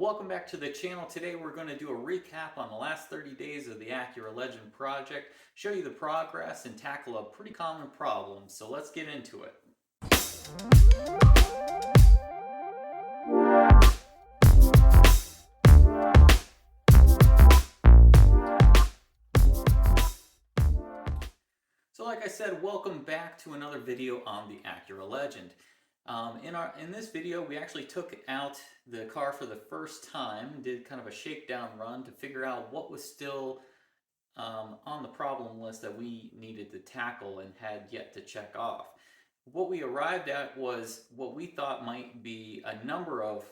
welcome back to the channel. Today we're going to do a recap on the last 30 days of the Acura Legend project, show you the progress, and tackle a pretty common problem. So let's get into it. So like I said, welcome back to another video on the Acura Legend. In this video, we actually took out the car for the first time, did kind of a shakedown run to figure out what was still on the problem list that we needed to tackle and had yet to check off. What we arrived at was what we thought might be a number of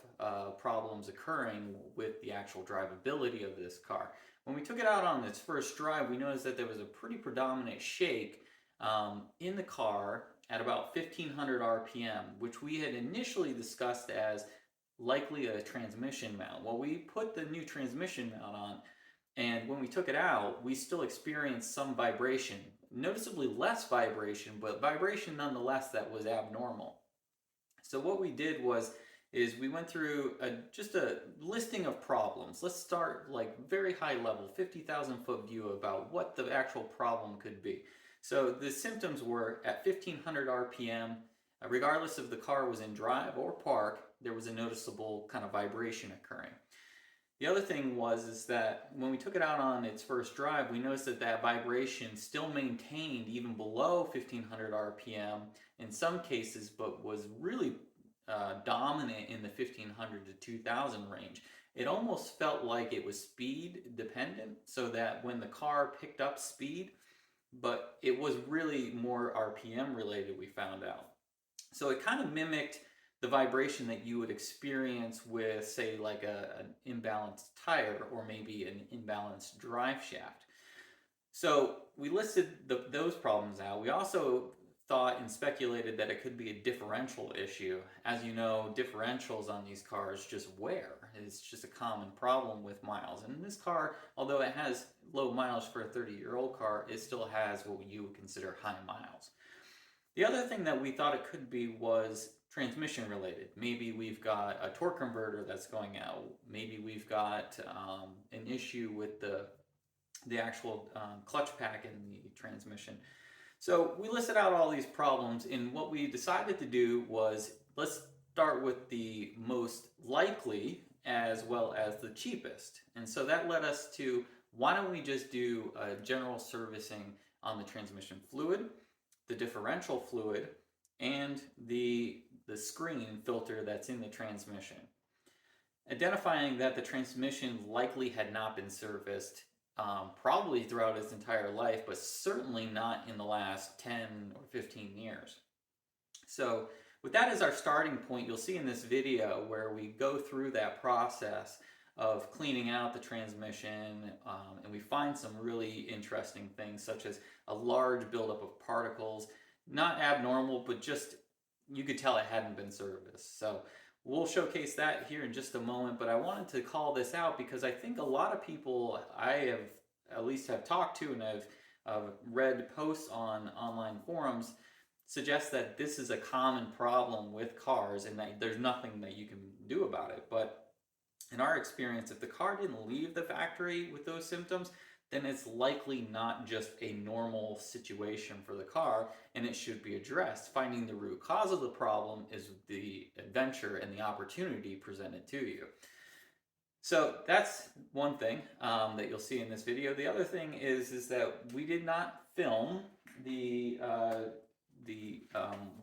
problems occurring with the actual drivability of this car. When we took it out on its first drive, we noticed that there was a pretty predominant shake in the car at about 1500 RPM, which we had initially discussed as likely a transmission mount. Well, we put the new transmission mount on, and when we took it out, we still experienced some vibration. Noticeably less vibration, but vibration nonetheless that was abnormal. So what we did is we went through just a listing of problems. Let's start like very high level, 50,000 foot view about what the actual problem could be. So the symptoms were at 1500 RPM, regardless if the car was in drive or park, there was a noticeable kind of vibration occurring. The other thing is that when we took it out on its first drive, we noticed that vibration still maintained even below 1500 RPM in some cases, but was really dominant in the 1500 to 2000 range. It almost felt like it was speed dependent, so that when the car picked up speed, but it was really more RPM related, we found out. So it kind of mimicked the vibration that you would experience with, say, like an imbalanced tire or maybe an imbalanced drive shaft. So we listed those problems out. We also thought and speculated that it could be a differential issue. As you know, differentials on these cars just wear. It's just a common problem with miles. And this car, although it has low mileage for a 30-year-old car, it still has what you would consider high miles. The other thing that we thought it could be was transmission related. Maybe we've got a torque converter that's going out. Maybe we've got an issue with the actual clutch pack in the transmission. So we listed out all these problems, and what we decided to do was let's start with the most likely as well as the cheapest. And so that led us to, why don't we just do a general servicing on the transmission fluid, the differential fluid, and the screen filter that's in the transmission. Identifying that the transmission likely had not been serviced probably throughout its entire life, but certainly not in the last 10 or 15 years. So with that as our starting point, you'll see in this video where we go through that process of cleaning out the transmission, and we find some really interesting things, such as a large buildup of particles, not abnormal, but just you could tell it hadn't been serviced. So we'll showcase that here in just a moment, but I wanted to call this out because I think a lot of people I have talked to and I've read posts on online forums suggest that this is a common problem with cars and that there's nothing that you can do about it. But in our experience, if the car didn't leave the factory with those symptoms, then it's likely not just a normal situation for the car, and it should be addressed. Finding the root cause of the problem is the adventure and the opportunity presented to you. So that's one thing that you'll see in this video. The other thing is that we did not film the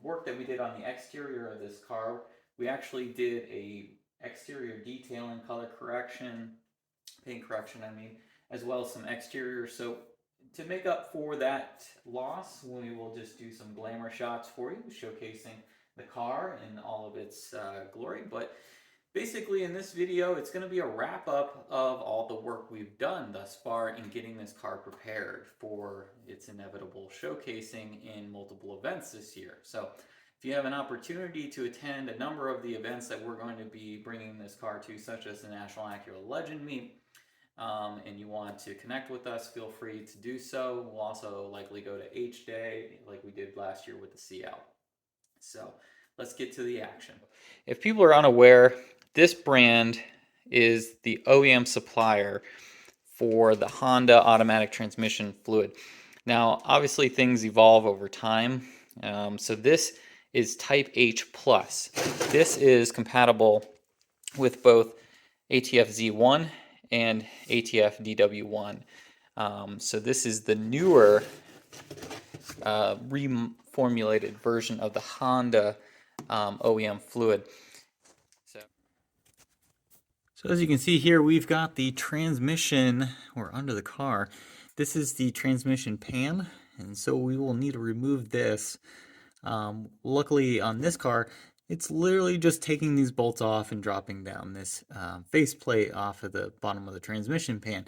work that we did on the exterior of this car. We actually did a exterior detailing, color correction, paint correction, as well as some exterior. So to make up for that loss, we will just do some glamour shots for you, showcasing the car in all of its glory. But basically in this video, it's going to be a wrap up of all the work we've done thus far in getting this car prepared for its inevitable showcasing in multiple events this year. So if you have an opportunity to attend a number of the events that we're going to be bringing this car to, such as the National Acura Legend Meet, and you want to connect with us, feel free to do so. We'll also likely go to H-Day like we did last year with the CL. So let's get to the action. If people are unaware, this brand is the OEM supplier for the Honda automatic transmission fluid. Now, obviously things evolve over time. So this is Type H+. This is compatible with both ATF Z1 and ATF DW1. So this is the newer reformulated version of the Honda OEM fluid. So as you can see here, we've got the transmission, or under the car. This is the transmission pan, and so we will need to remove this. Luckily on this car, it's literally just taking these bolts off and dropping down this faceplate off of the bottom of the transmission pan.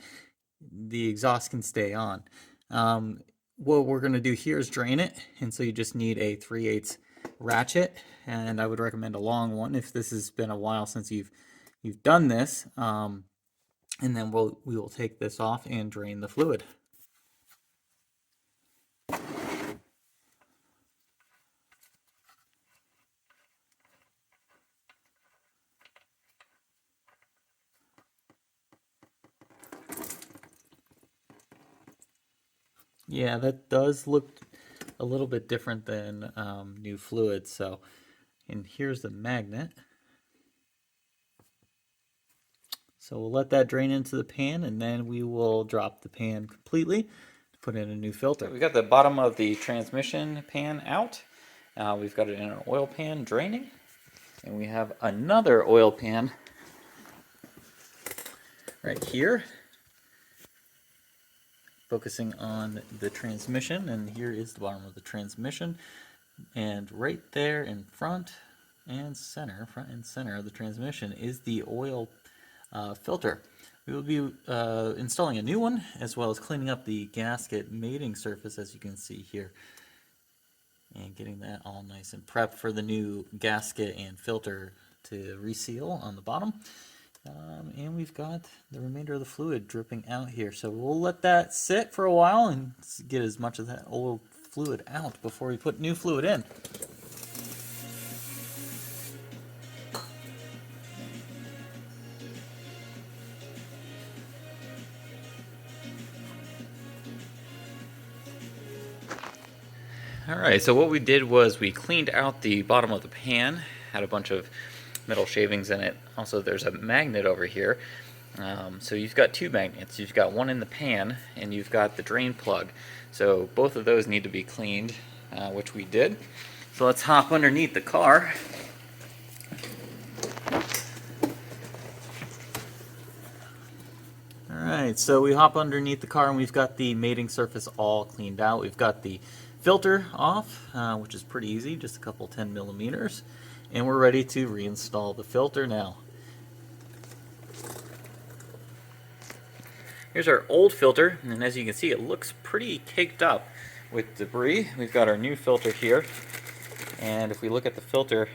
The exhaust can stay on. What we're going to do here is drain it, and so you just need a 3/8 ratchet, and I would recommend a long one if this has been a while since you've done this. And then we will take this off and drain the fluid. Yeah, that does look a little bit different than new fluid. So, and here's the magnet. So we'll let that drain into the pan, and then we will drop the pan completely to put in a new filter. We got the bottom of the transmission pan out. We've got it in an oil pan draining, and we have another oil pan right here, focusing on the transmission. And here is the bottom of the transmission, and right there in front and center of the transmission is the oil filter. We will be installing a new one, as well as cleaning up the gasket mating surface, as you can see here, and getting that all nice and prepped for the new gasket and filter to reseal on the bottom. And we've got the remainder of the fluid dripping out here, so we'll let that sit for a while and get as much of that old fluid out before we put new fluid in. Alright, so what we did was we cleaned out the bottom of the pan, had a bunch of metal shavings in it. Also, there's a magnet over here. So you've got two magnets. You've got one in the pan, and you've got the drain plug. So both of those need to be cleaned, which we did. So let's hop underneath the car. Alright, so we hop underneath the car, and we've got the mating surface all cleaned out. We've got the filter off, which is pretty easy, just a couple 10 millimeters, and we're ready to reinstall the filter now. Here's our old filter, and as you can see, it looks pretty caked up with debris. We've got our new filter here, and if we look at the filter,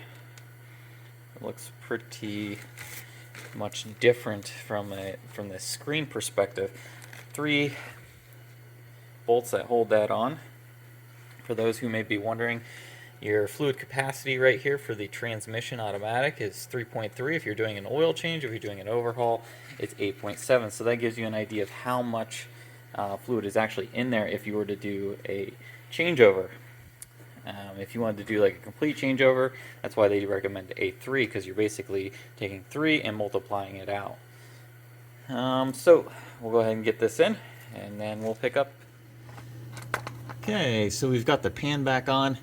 it looks pretty much different from the screen perspective. 3 bolts that hold that on. For those who may be wondering, your fluid capacity right here for the transmission automatic is 3.3. If you're doing an oil change, if you're doing an overhaul, it's 8.7. So that gives you an idea of how much fluid is actually in there if you were to do a changeover. If you wanted to do like a complete changeover, that's why they recommend a 3, because you're basically taking 3 and multiplying it out. So we'll go ahead and get this in, and then we'll pick up. Okay, so we've got the pan back on,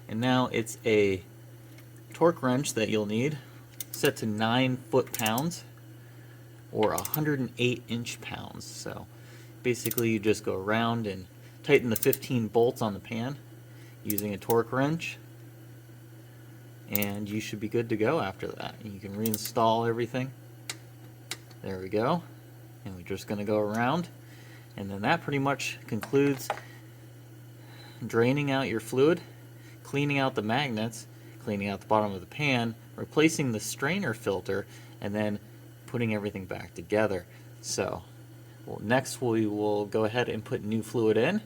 and now it's a torque wrench that you'll need, set to 9 foot-pounds or 108 inch-pounds. So basically you just go around and tighten the 15 bolts on the pan using a torque wrench, and you should be good to go after that. You can reinstall everything. There we go. And we're just going to go around, and then that pretty much concludes draining out your fluid, cleaning out the magnets, cleaning out the bottom of the pan, replacing the strainer filter, and then putting everything back together. So next we will go ahead and put new fluid in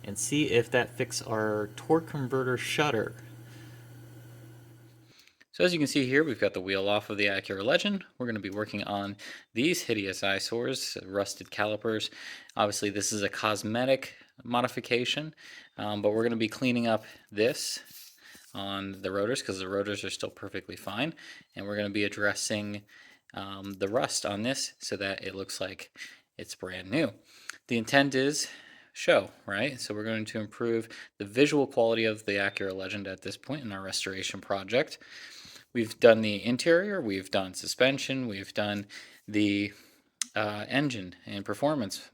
and see if that fixes our torque converter shutter. So as you can see here, we've got the wheel off of the Acura Legend. We're going to be working on these hideous eyesores, rusted calipers. Obviously this is a cosmetic modification, but we're going to be cleaning up this on the rotors because the rotors are still perfectly fine, and we're going to be addressing the rust on this so that it looks like it's brand new. The intent is show, right? So we're going to improve the visual quality of the Acura Legend at this point in our restoration project. We've done the interior, we've done suspension, we've done the engine and performance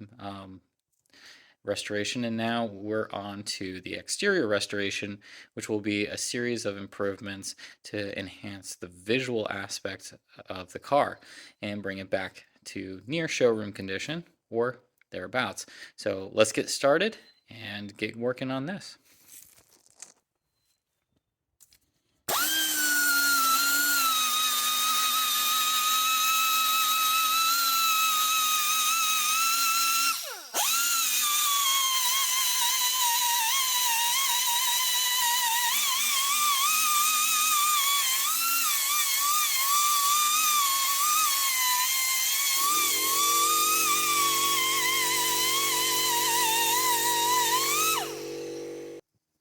restoration, and now we're on to the exterior restoration, which will be a series of improvements to enhance the visual aspect of the car and bring it back to near showroom condition or thereabouts. So let's get started and get working on this.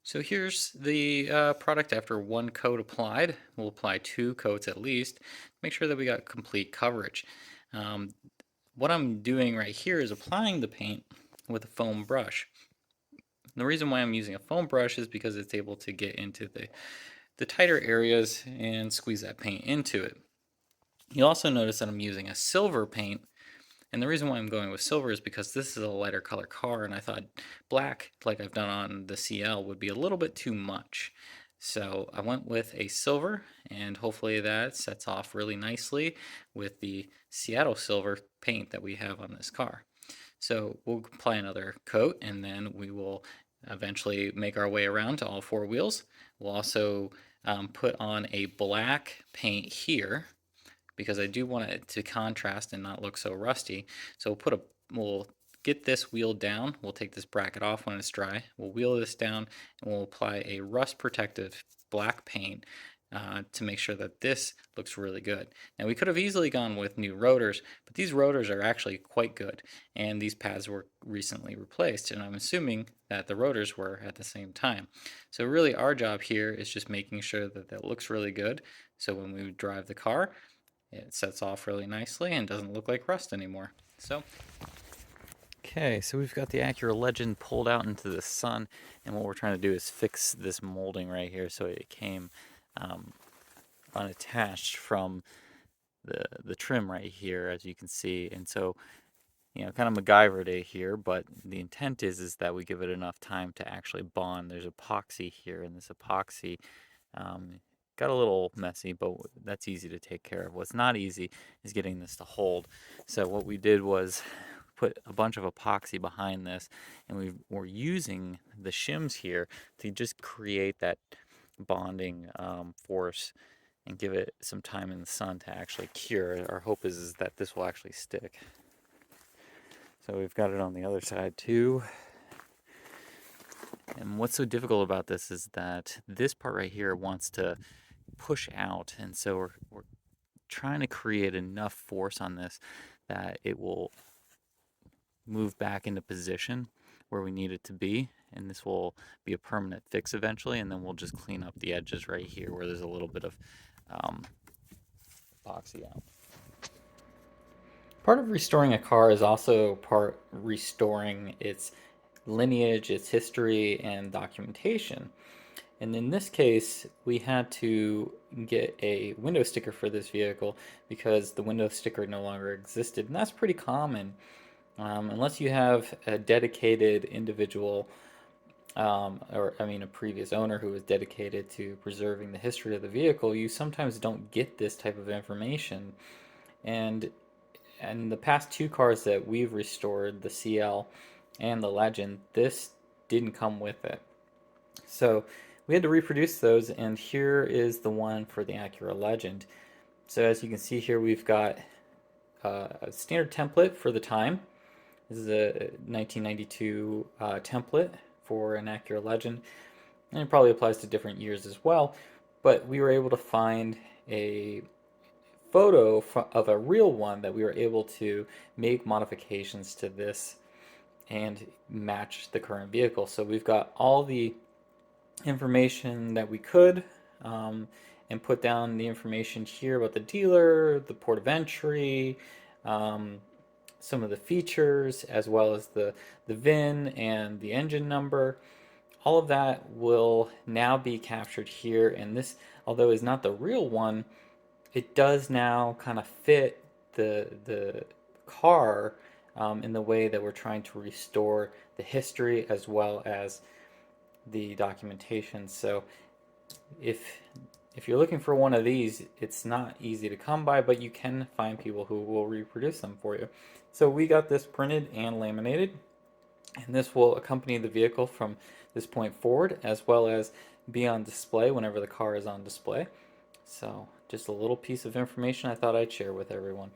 So here's the product after one coat applied. We'll apply 2 coats at least. Make sure that we got complete coverage. What I'm doing right here is applying the paint with a foam brush. And the reason why I'm using a foam brush is because it's able to get into the tighter areas and squeeze that paint into it. You'll also notice that I'm using a silver paint. And the reason why I'm going with silver is because this is a lighter color car, and I thought black, like I've done on the CL, would be a little bit too much. So I went with a silver, and hopefully that sets off really nicely with the Seattle silver paint that we have on this car. So we'll apply another coat, and then we will eventually make our way around to all 4 wheels. We'll also put on a black paint here, because I do want it to contrast and not look so rusty. So we'll get this wheel down. We'll take this bracket off when it's dry. We'll wheel this down and we'll apply a rust protective black paint to make sure that this looks really good. Now we could have easily gone with new rotors, but these rotors are actually quite good, and these pads were recently replaced, and I'm assuming that the rotors were at the same time. So really our job here is just making sure that that looks really good, so when we drive the car, it sets off really nicely and doesn't look like rust anymore. Okay, so we've got the Acura Legend pulled out into the sun, and what we're trying to do is fix this molding right here so it came unattached from the trim right here, as you can see. And so, you know, kind of MacGyver day here, but the intent is that we give it enough time to actually bond. There's epoxy here, and this epoxy got a little messy, but that's easy to take care of. What's not easy is getting this to hold. So what we did was put a bunch of epoxy behind this, and we're using the shims here to just create that bonding force and give it some time in the sun to actually cure. Our hope is that this will actually stick. So we've got it on the other side too. And what's so difficult about this is that this part right here wants to push out, and so we're trying to create enough force on this that it will move back into position where we need it to be, and this will be a permanent fix eventually, and then we'll just clean up the edges right here where there's a little bit of epoxy out. Part of restoring a car is also part restoring its lineage, its history, and documentation. And in this case, we had to get a window sticker for this vehicle because the window sticker no longer existed. And that's pretty common. Unless you have a dedicated individual, a previous owner who was dedicated to preserving the history of the vehicle, you sometimes don't get this type of information. And the past 2 cars that we've restored, the CL and the Legend, this didn't come with it. So we had to reproduce those, and here is the one for the Acura Legend. So as you can see here, we've got a standard template for the time. This is a 1992 template for an Acura Legend, and it probably applies to different years as well. But we were able to find a photo of a real one that we were able to make modifications to this and match the current vehicle. So we've got all the information that we could, and put down the information here about the dealer, the port of entry, some of the features, as well as the VIN and the engine number. All of that will now be captured here, and this, although is not the real one, it does now kind of fit the car, in the way that we're trying to restore the history as well as the documentation. So if you're looking for one of these, it's not easy to come by, but you can find people who will reproduce them for you. So we got this printed and laminated, and this will accompany the vehicle from this point forward, as well as be on display whenever the car is on display. So just a little piece of information I thought I'd share with everyone.